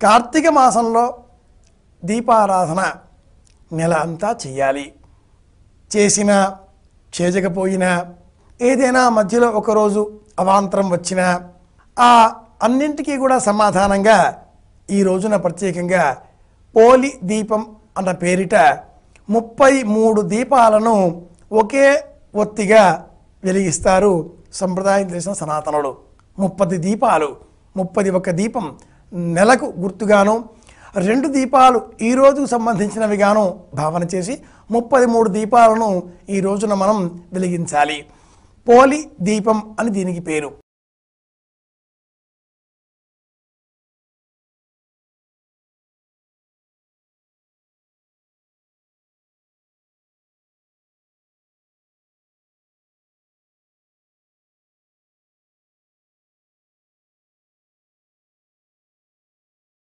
కార్తీక మాసంలో దీపారాధన నెల అంతా చేయాలి. చేసినా చేయకపోయినా ఏదైనా మధ్యలో ఒకరోజు అవాంతరం వచ్చినా ఆ అన్నింటికీ కూడా సమాధానంగా ఈ రోజున ప్రత్యేకంగా పోలి దీపం అన్న పేరిట 33 దీపాలను ఒకే ఒత్తిగా వెలిగిస్తారు సంప్రదాయం తెలిసిన సనాతనులు. 30 దీపాలు, 31 దీపం నెలకు గుర్తుగాను, 2 దీపాలు ఈ రోజుకు సంబంధించినవిగాను భావన చేసి 33 దీపాలను ఈ రోజున మనం వెలిగించాలి. పోలి దీపం అని దీనికి పేరు.